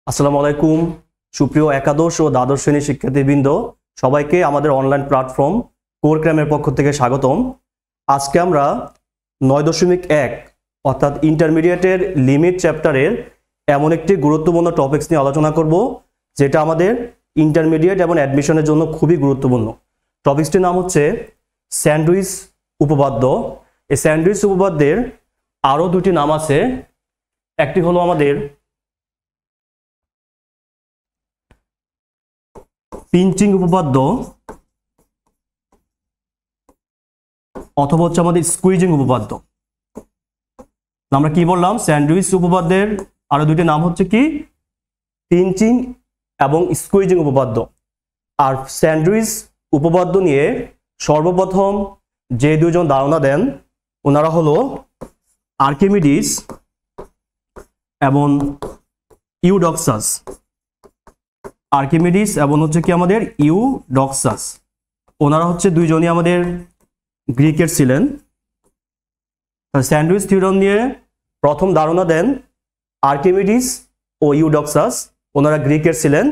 আসসালামু আলাইকুম সুপ্রিয় একাদশ ও দ্বাদশ শ্রেণীর শিক্ষার্থীবৃন্দ, সবাইকে আমাদের অনলাইন প্ল্যাটফর্ম কোরক্রামের পক্ষ থেকে স্বাগতম। আজকে আমরা 9.1 অর্থাৎ ইন্টারমিডিয়েটের লিমিট চ্যাপ্টারের এমন একটি গুরুত্বপূর্ণ টপিকস নিয়ে আলোচনা করব, যেটা আমাদের ইন্টারমিডিয়েট এবং অ্যাডমিশনের জন্য খুবই গুরুত্বপূর্ণ। টপিকসটির নাম হচ্ছে স্যান্ডউইচ উপপাদ্য। এই স্যান্ডউইচ উপপাদ্যের আরও দুটি নাম আছে। একটি হলো আমাদের পিঞ্চিং উপপাদ্য অথবা হচ্ছে আমাদের স্কুইজিং উপপাদ্য। আমরা কি বললাম? স্যান্ডউইচ উপপাদ্যের আরো দুটি নাম হচ্ছে কি পিঞ্চিং এবং স্কুইজিং উপপাদ্য। আর স্যান্ডউইচ উপপাদ্য নিয়ে সর্বপ্রথম যে দুজন ধারণা দেন ওনারা হলো আর্কিমিডিস এবং ইউডক্সাস। আর্কিমিডিস এবং হচ্ছে কি আমাদের ইউডক্সাস, ওনারা হচ্ছে দুইজনই আমাদের গ্রিকের ছিলেন। স্যান্ডউইচ থিওরাম নিয়ে প্রথম ধারণা দেন আর্কিমিডিস ও ইউডক্সাস, ওনারা গ্রিকের ছিলেন।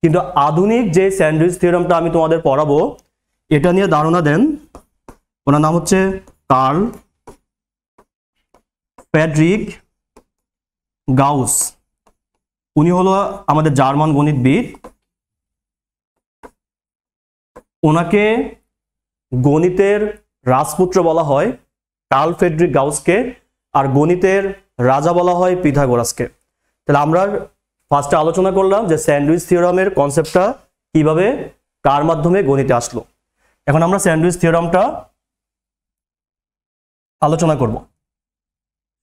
কিন্তু আধুনিক যে স্যান্ডউইচ থিওরামটা আমি তোমাদের পড়াবো এটা নিয়ে ধারণা দেন ওনার নাম হচ্ছে কার্ল ফ্রেডরিক গাউস। উনি হলো আমাদের জার্মান গণিতবিদ। ওনাকে গণিতের রাজপুত্র বলা হয় কার্ল ফ্রেডরিক গাউসকে, আর গণিতের রাজা বলা হয় পিথাগোরাসকে। তাহলে আমরা ফার্স্টে আলোচনা করলাম যে স্যান্ডউইচ থিওরামের কনসেপ্টটা কিভাবে কার মাধ্যমে গণিতে আসলো। এখন আমরা স্যান্ডউইচ থিওরামটা আলোচনা করব।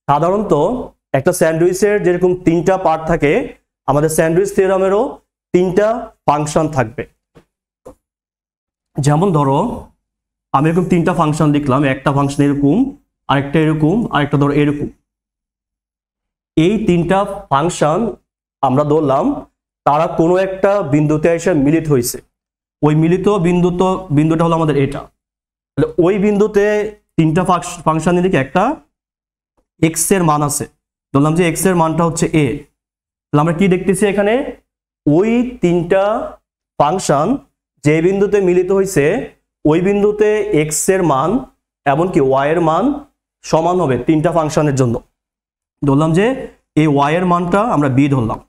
সাধারণত একটা স্যান্ডউইচের যেরকম তিনটা পার্ট থাকে, আমাদের স্যান্ডউইচ থিওরামেরও তিনটা ফাংশন থাকবে। যেমন ধরো আমি এরকম তিনটা ফাংশন লিখলাম, একটা ফাংশন এরকম, আরেকটা এরকম, আরেকটা ধরো এরকম। এই তিনটা ফাংশন আমরা ধরলাম তারা কোনো একটা বিন্দুতে এসে মিলিত হয়েছে। ওই মিলিত বিন্দুটা হলো আমাদের এটা। তাহলে ওই বিন্দুতে তিনটা ফাংশনের দিকে একটা এক্স এর মান আছে, ধরলাম যে এক্স এর মানটা হচ্ছে এ। তাহলে আমরা কি দেখতেছি এখানে? ওই তিনটা ফাংশন যে বিন্দুতে মিলিত হয়েছে ওই বিন্দুতে এক্স এর মান এমনকি ওয়াই এর মান সমান হবে তিনটা ফাংশনের জন্য। ধরলাম যে এই ওয়াই এর মানটা আমরা বি ধরলাম।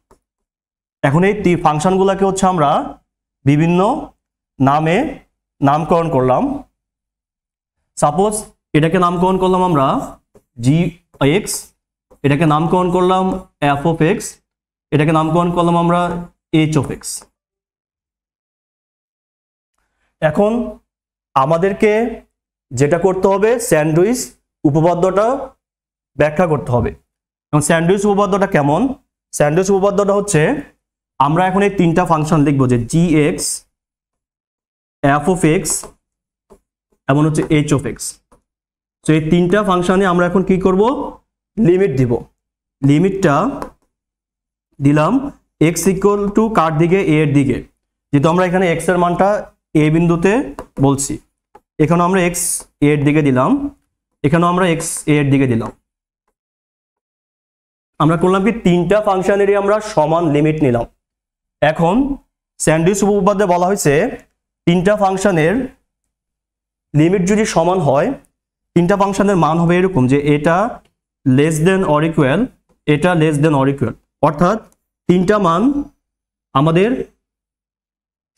এখন এই ফাংশনগুলোকে হচ্ছে আমরা বিভিন্ন নামে নামকরণ করলাম। সাপোজ এটাকে নামকরণ করলাম আমরা জি এক্স, এটাকে নামকরণ করলাম এফ অফ এক্স, এটাকে নামকরণ করলাম আমরা এইচ অফ এক্স। এখন আমাদেরকে যেটা করতে হবে স্যান্ডউইচ উপপাদ্যটা ব্যাখ্যা করতে হবে। এবং স্যান্ডউইচ উপপাদ্যটা কেমন? স্যান্ডউইচ উপপাদ্যটা হচ্ছে আমরা এখন এই তিনটা ফাংশন লিখবো যে জি এক্স, এফ অফ এক্স এবং হচ্ছে এইচ অফ এক্স। তো এই তিনটা ফাংশনে আমরা এখন কি করব? লিমিট দিব। লিমিটটা দিলাম এক্স ইকুয়াল টু কার দিকে? এ এর দিকে। যেহেতু আমরা এখানে এক্স এর মানটা এ বিন্দুতে বলছি, এখানে আমরা এক্স এ এর দিকে দিলাম, এখানেও আমরা এক্স এ এর দিকে দিলাম। আমরা করলাম কি তিনটা ফাংশনেরই আমরা সমান লিমিট নিলাম। এখন স্যান্ডউইচ উপপাদ্যে বলা হয়েছে তিনটা ফাংশনের লিমিট যদি সমান হয়, তিনটা ফাংশনের মান হবে এরকম যে এটা লেস দেন অর ইকুয়াল, এটা লেস দেন অর ইকুয়াল, অর্থাৎ তিনটা মান আমাদের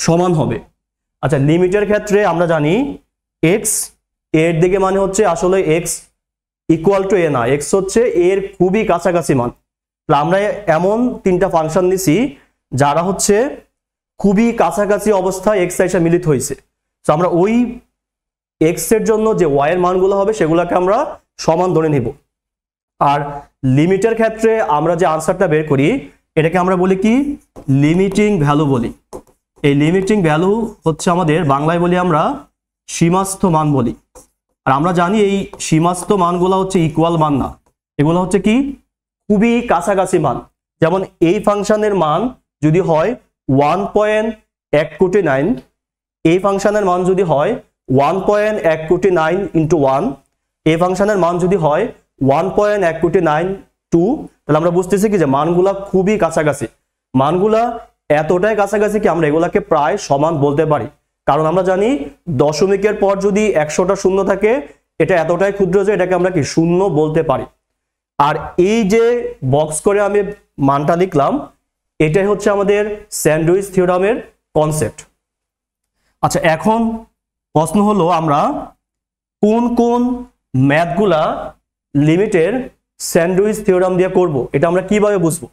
সমান হবে। আচ্ছা, লিমিটের ক্ষেত্রে আমরা জানি এক্স এর দিকে মানে হচ্ছে আসলে এক্স ইকুয়াল টু এ না, এক্স হচ্ছে এর খুবই কাছাকাছি মান। তাহলে আমরা এমন তিনটা ফাংশন নিছি যারা হচ্ছে খুবই কাছাকাছি অবস্থায় এক্স এসে মিলিত হয়েছে। তো আমরা ওই এক্স এর জন্য যে ওয়াই এর মানগুলো হবে সেগুলোকে আমরা সমান ধরে নিব। আর লিমিটের ক্ষেত্রে আমরা যে আনসারটা বের করি এটাকে আমরা বলি কি লিমিটিং ভ্যালু বলি। এই লিমিটিং ভ্যালু হচ্ছে আমাদের বাংলায় বলি আমরা সীমাস্থ মান বলি। আর আমরা জানি এই সীমাস্থ মানগুলো হচ্ছে ইকুয়াল মান না, এগুলো হচ্ছে কি খুবই কাছাকাছি মান। যেমন এই ফাংশনের মান যদি হয় 1.1 এই ফাংশনের মান যদি হয় 1.1 ইন্টু 1, এই ফাংশনের মান যদি হয় 1.1 2, তাহলে আমরা বুঝতেছি কি যে মানগুলা খুবই কাছাকাছি। মানগুলা এতটাই কাছাকাছি কি আমরা এগুলাকে প্রায় সমান বলতে পারি, কারণ আমরা জানি দশমিকের পর যদি 100টা শূন্য থাকে এটা এতটাই ক্ষুদ্র যে এটাকে আমরা কি শূন্য বলতে পারি। আর এই যে বক্স করে আমি মানটা লিখলাম এটাই হচ্ছে আমাদের স্যান্ডউইচ থিওরামের কনসেপ্ট। আচ্ছা, এখন প্রশ্ন হলো আমরা কোন কোন ম্যাথগুলা লিমিটের স্যান্ডউইচ থিওরাম দিয়ে করব, এটা আমরা কিভাবে বুঝবো?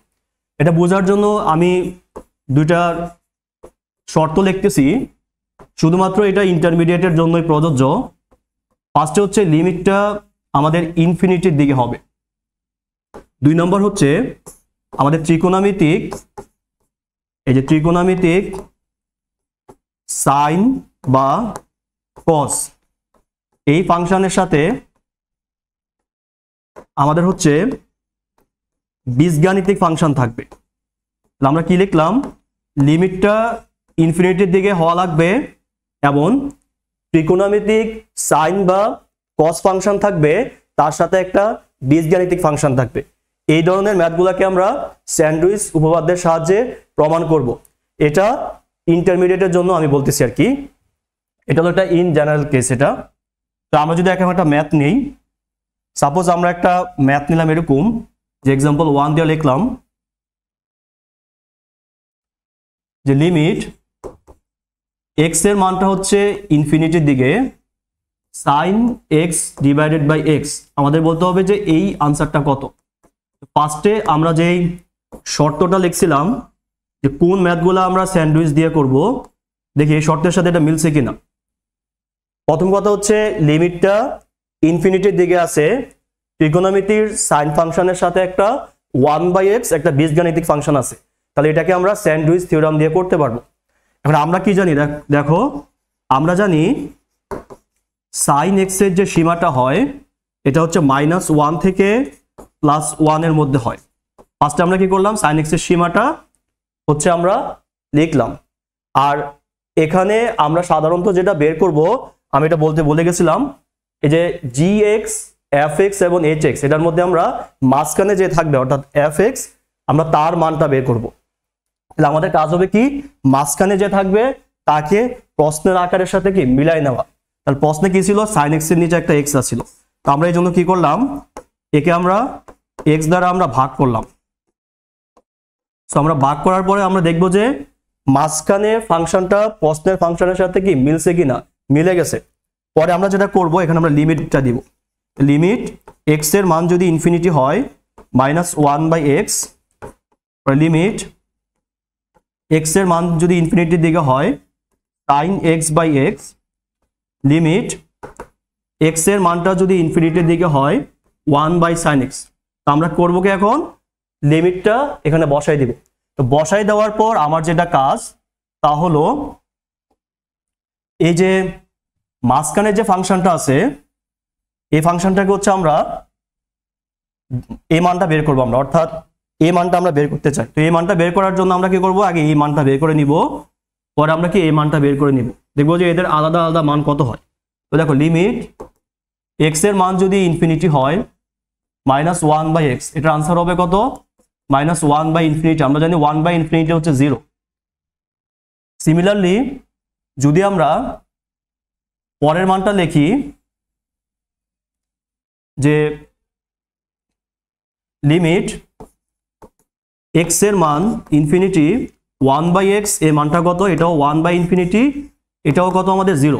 এটা বোঝার জন্য আমি দুইটা শর্ত লিখতেছি, শুধুমাত্র এটা ইন্টারমিডিয়েটের জন্যই প্রযোজ্য। ফার্স্টে হচ্ছে লিমিটটা আমাদের ইনফিনিটির দিকে হবে। 2 নম্বর হচ্ছে আমাদের ত্রিকোণমিতিক, এই যে ত্রিকোণমিতিক সাইন বা কস এই ফাংশনের সাথে আমাদের হচ্ছে বীজগাণিতিক ফাংশন থাকবে। আমরা কি লিখলাম? লিমিটটা ইনফিনিটির দিকে হওয়া লাগবে এবং ত্রিকোণমিতিক সাইন বা কস ফাংশন থাকবে, তার সাথে একটা বীজগাণিতিক ফাংশন থাকবে। এই ধরনের ম্যাথগুলোকে আমরা স্যান্ডউইচ উপপাদ্যের সাহায্যে প্রমাণ করব। এটা ইন্টারমিডিয়েটের জন্য আমি বলতেছি আর কি, এটা হলো একটা ইন জেনারেল কেস। এটা তো আমরা যদি এখন একটা ম্যাথ নেই, সাপোজ আমরা একটা ম্যাথ নিলাম এরকম, যে এক্সাম্পল 1 দিয়ে লিখলাম যে লিমিট এক্স এর মানটা হচ্ছে ইনফিনিটির দিকে sine x divided by x. আমাদের বলতে হবে যে এই আনসারটা কত। ফার্স্টে আমরা যেই শর্তটা লিখছিলাম যে কোন ম্যাথগুলো আমরা স্যান্ডউইচ দিয়ে করব, দেখি এই শর্তের সাথে এটা মিলছে কিনা। প্রথম কথা হচ্ছে লিমিটটা ইনফিনিটির দিকে আছে, ত্রিকোণমিতির সাইন ফাংশনের সাথে একটা 1/x একটা বীজগাণিতিক ফাংশন আছে, তাহলে এটাকে আমরা স্যান্ডউইচ থিওরাম দিয়ে করতে পারবো। এখন আমরা কি জানি? দেখো, আমরা জানি সাইন এক্স এর যে সীমাটা হয় এটা হচ্ছে -1 থেকে +1 এর মধ্যে হয়। ফার্স্টে আমরা কি করলাম? সাইন এক্স এর সীমাটা হচ্ছে আমরা লিখলাম। আর এখানে আমরা সাধারণত যেটা বের করব, আমি এটা বলতে ভুলে গেছিলাম, এই যে gx fx এবং hx এটার মধ্যে আমরা মাঝখানে যে থাকবে অর্থাৎ fx আমরা তার মানটা বের করব। তাহলে আমাদের কাজ হবে কি? মাঝখানে যে থাকবে তাকে প্রশ্নের আকারের সাথে কি মিলাই নেওয়া। তাহলে প্রশ্নে কি ছিল? সাইন এক্স এর নিচে একটা এক্স ছিল, তো আমরা এই জন্য কি করলাম? একে আমরা এক্স দ্বারা আমরা ভাগ করলাম। তো আমরা ভাগ করার পরে আমরা দেখব যে মাঝখানে ফাংশনটা প্রশ্নের ফাংশনের সাথে কি মিলছে কিনা, মিলে গেছে। পরে আমরা যেটা করব, এখানে আমরা লিমিটটা দিব। লিমিট এক্স এর মান যদি ইনফিনিটি হয় -1/x, লিমিট এক্স এর মান যদি ইনফিনিটির দিকে হয় sin x/x, লিমিট এক্স এর মানটা যদি ইনফিনিটির দিকে হয় 1/sin x। তো আমরা করবো কি? এখন লিমিটটা এখানে বসাই দিব। তো বসাই দেওয়ার পর আমার যেটা কাজ তা হলো এই যে মাঝখানে যে ফাংশনটা আছে এই ফাংশনটাকে হচ্ছে আমরা এই মানটা বের করবো আমরা, অর্থাৎ এই মানটা আমরা বের করতে চাই। তো এই মানটা বের করার জন্য আমরা কি করব? আগে এই মানটা বের করে নিব, পরে আমরা কি এই মানটা বের করে নিব, দেখবো যে এদের আলাদা আলাদা মান কত হয়। তো দেখো, লিমিট এক্স এর মান যদি ইনফিনিটি হয় -1/x, এটার আনসার হবে কত? -1/∞। আমরা জানি 1/∞ হচ্ছে 0। সিমিলারলি যদি আমরা পরের মানটা লিখি যে লিমিট এক্স এর মান ইনফিনিটি 1/x, এই মানটা কত? এটাও 1/∞, এটাও কত আমাদের 0।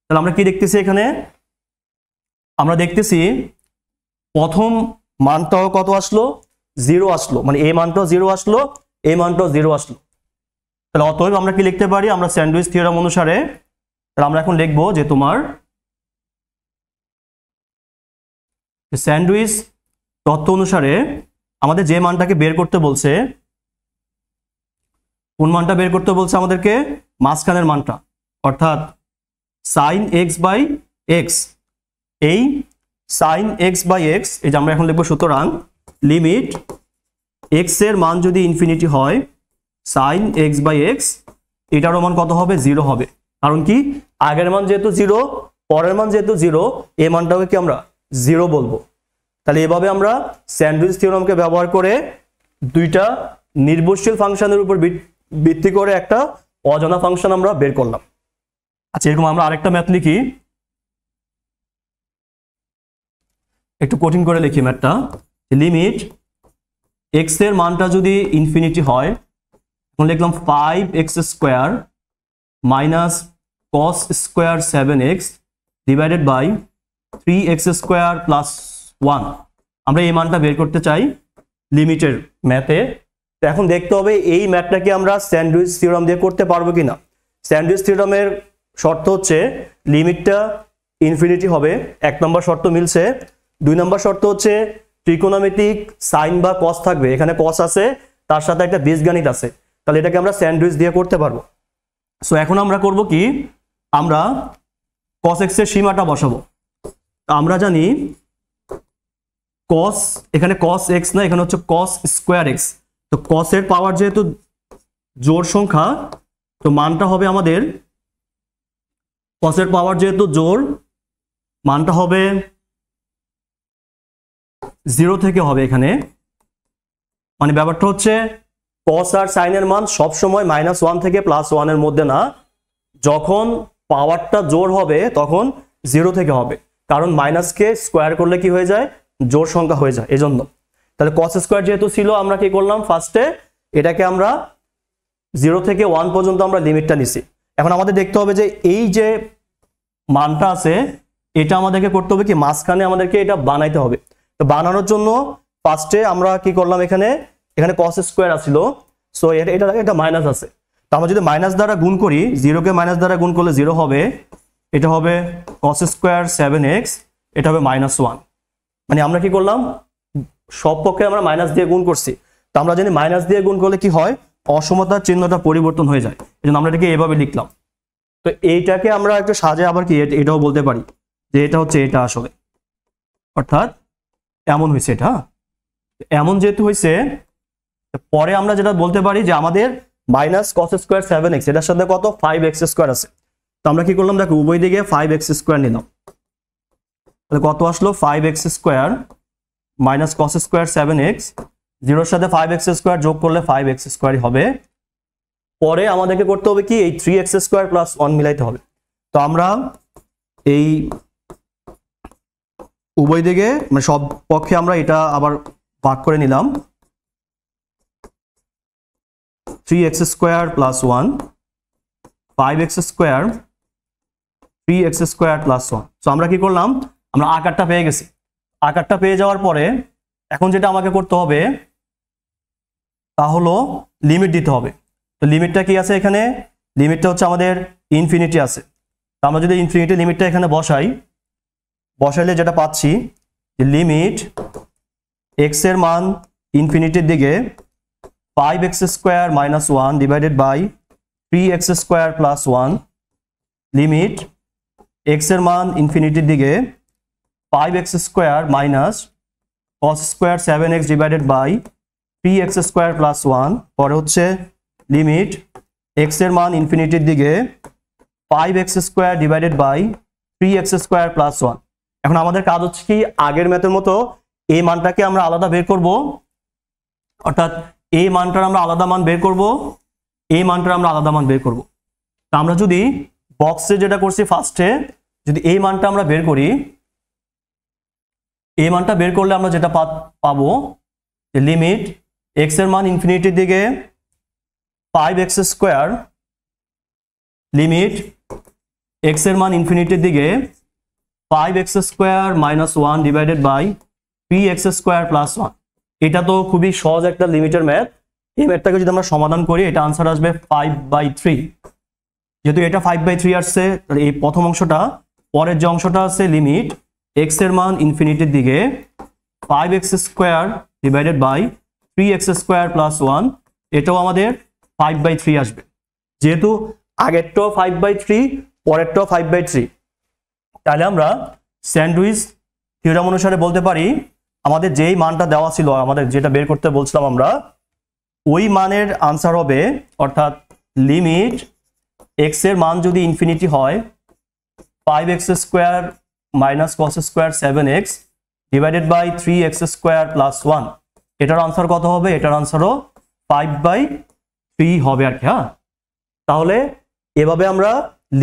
তাহলে আমরা কি দেখতেছি এখানে? আমরা দেখতেছি প্রথম মানটাও কত আসলো? 0 আসলো, মানে এই মানটাও 0 আসলো, এই মানটাও 0 আসলো। তাহলে অতএব আমরা কি লিখতে পারি? আমরা স্যান্ডউইচ থিওরাম অনুসারে তাহলে আমরা এখন লিখবো যে তোমার স্যান্ডউইচ তত্ত্ব অনুসারে আমাদের যে মানটাকে বের করতে বলছে, কোন মানটা বের করতে বলছে আমাদেরকে? মাঝখানের মানটা, অর্থাৎ sin x/x। এই sin x/x এই যে আমরা এখন লিখবো, সুতরাং লিমিট এক্স এর মান যদি ইনফিনিটি হয় sin x/x, এটারও মান কত হবে? 0 হবে। কারণ কি? আগের মান যেহেতু 0, পরের মান যেহেতু 0, এই মানটাকে কি আমরা 0 বলবো। তাহলে এভাবে আমরা স্যান্ডউইচ থিওরামকে ব্যবহার করে দুইটা নির্ভরশীল ফাংশনের উপর ভিত্তি করে একটা অজানা ফাংশন আমরা বের করলাম। আচ্ছা, এরকম আমরা আরেকটা ম্যাথ লিখি, একটু কঠিন করে লিখি ম্যাথটা। লিমিট এক্স এর মানটা যদি ইনফিনিটি হয়, এখন লিখলাম 5x square minus cos square 7x divided by 3x square plus 1। আমরা এই মানটা বের করতে চাই লিমিটের ম্যাথে। তো এখন দেখতে হবে এই ম্যাথটাকে আমরা স্যান্ডউইচ থিওরাম দিয়ে করতে পারবো কিনা। স্যান্ডউইচ থিওরামের শর্ত হচ্ছে লিমিটটা ইনফিনিটি হবে, 1 নম্বর শর্ত মিলছে। 2 নম্বর শর্ত হচ্ছে ত্রিকোণমিতিক সাইন বা কস থাকবে, এখানে কস আছে, তার সাথে একটা বীজগণিত আছে, তাহলে এটাকে আমরা স্যান্ডউইচ দিয়ে করতে পারবো। সো এখন আমরা করব কি, আমরা cos x এর সীমাটা বসাবো। আমরা জানি cos, এখানে cos x না, এখানে হচ্ছে cos স্কোয়ার x। তো cos এর পাওয়ার যেহেতু জোড় সংখ্যা, তো মানটা হবে আমাদের, cos এর পাওয়ার যেহেতু জোড়, মানটা হবে 0 থেকে হবে এখানে। মানে ব্যাপারটা হচ্ছে cos আর sin এর মান সবসময় -1 থেকে +1 এর মধ্যে না, যখন পাওয়ারটা জোড় হবে তখন 0 থেকে হবে, কারণ মাইনাসকে স্কোয়ার করলে কি হয়ে যায়, জোড় সংখ্যা হয়ে যায়, এজন্য। তাহলে cos স্কোয়ার যেহেতু ছিল, আমরা কি করলাম, ফার্স্টে এটাকে আমরা 0 থেকে 1 পর্যন্ত আমরা লিমিটটা নিছি। এখন আমাদের দেখতে হবে যে এই যে মানটা আছে, এটা আমাদেরকে করতে হবে কি, মাঝখানে আমাদেরকে এটা বানাইতে হবে। তো বানানোর জন্য ফার্স্টে আমরা কি করলাম, এখানে cos স্কোয়ার আসছিল, সো এটা মাইনাস আছে। তো আমরা যদি মাইনাস দ্বারা গুণ করি, 0 কে মাইনাস দ্বারা গুণ করলে 0 হবে, এটা হবে cos স্কোয়ার 7x, এটা হবে -1। মানে আমরা কি করলাম, সব পক্ষে আমরা মাইনাস দিয়ে গুণ করছি। তো আমরা জানি মাইনাস দিয়ে গুণ করলে কি হয়, অসমতার চিহ্নটা পরিবর্তন হয়ে যায়, এজন্য আমরা এটাকে এভাবে লিখলাম। তো এইটাকে আমরা একটু সাজে আবার কি এটাও বলতে পারি যে এটা হচ্ছে এটা আসলে, অর্থাৎ এমন হয়েছে, এটা এমন যেহেতু হয়েছে, পরে আমরা যেটা বলতে পারি যে আমাদের -cos স্কোয়ার 7x, এটার সাথে কত 5x স্কোয়ার আছে। তো আমরা কি করলাম, দেখো উভয় দিকে 5x স্কোয়ার নিলাম, তাহলে কত আসলো, 5x square minus cos square 7x, 0 এর সাথে 5x স্কোয়ার যোগ করলে 5x স্কোয়ারই হবে। পরে আমাদেরকে করতে হবে কি, এই 3x স্কোয়ার প্লাস 1 মিলাইতে হবে। তো আমরা এই উভয় দিকে মানে সব পক্ষে আমরা এটা আবার ভাগ করে নিলাম, 3x square plus 1, 5x square, 3x square plus 1। So আমরা কি করলাম, আমরা আকারটা পেয়ে গেছি। আকারটা পেয়ে যাওয়ার পরে এখন যেটা আমাকে করতে হবে তা হলো লিমিট দিতে হবে। তো লিমিটটা কি আছে এখানে, লিমিটটা হচ্ছে আমাদের ইনফিনিটি আছে। তো আমরা যদি ইনফিনিটি লিমিটটা এখানে বসাইলে যেটা পাচ্ছি, যে লিমিট x এর মান ইনফিনিটির দিকে 5x square minus 1 divided by 3x square plus 1, limit x এর মান ইনফিনিটির দিকে 5x square minus cos square 7x divided by 3x square plus 1, পরে হচ্ছে লিমিট x এর মান ইনফিনিটির দিকে 5x square divided by 3x square plus 1। এখন আমাদের কাজ হচ্ছে কি, আগের ম্যাথের মতো এই মানটাকে আমরা আলাদা বের করব, অর্থাৎ এই মানটার আমরা আলাদা মান বের করব, এই মানটার আমরা আলাদা মান বের করব। তো আমরা যদি বক্সে যেটা করছি ফার্স্টে, যদি এই মানটা আমরা বের করি, এই মানটা বের করলে আমরা যেটা পাবো, লিমিট x এর মান ইনফিনিটির দিকে 5x স্কোয়ার, লিমিট x এর মান ইনফিনিটির দিকে 5x square minus 1 divided by 3x square plus 1। এটা তো খুবই সহজ একটা লিমিটের ম্যাথ। এই ম্যাথটাকে যদি আমরা সমাধান করি, এটা আনসার আসবে 5/3। যেহেতু এটা 5/3 আসছে, তাহলে এই প্রথম অংশটা, পরের যে অংশটা আছে লিমিট x এর মান ইনফিনিটির দিকে 5x square divided by 3x square plus 1, এটাও আমাদের 5/3 আসবে। যেহেতু আগেরটাও 5/3, পরেরটাও 5/3, তাহলে আমরা স্যান্ডউইচ থিওরাম অনুসারে বলতে পারি আমাদের যেই মানটা দেওয়া ছিল, আমাদের যেটা বের করতে বলছিলাম আমরা, ওই মানের আনসার হবে, অর্থাৎ লিমিট x এর মান যদি ইনফিনিটি হয় 5x square minus cos square 7x divided by 3x square plus 1, এটার আনসার কত হবে, এটার আনসারও 5/3 হবে আর কি। হ্যাঁ, তাহলে এভাবে আমরা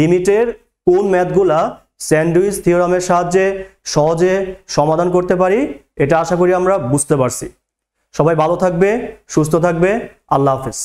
লিমিটের কোন ম্যাথগুলা স্যান্ডউইচ থিওরামের সাহায্যে সহজে সমাধান করতে পারি এটা আশা করি আমরা বুঝতে পারছি। সবাই ভালো থাকবে, সুস্থ থাকবে। আল্লাহ হাফেজ।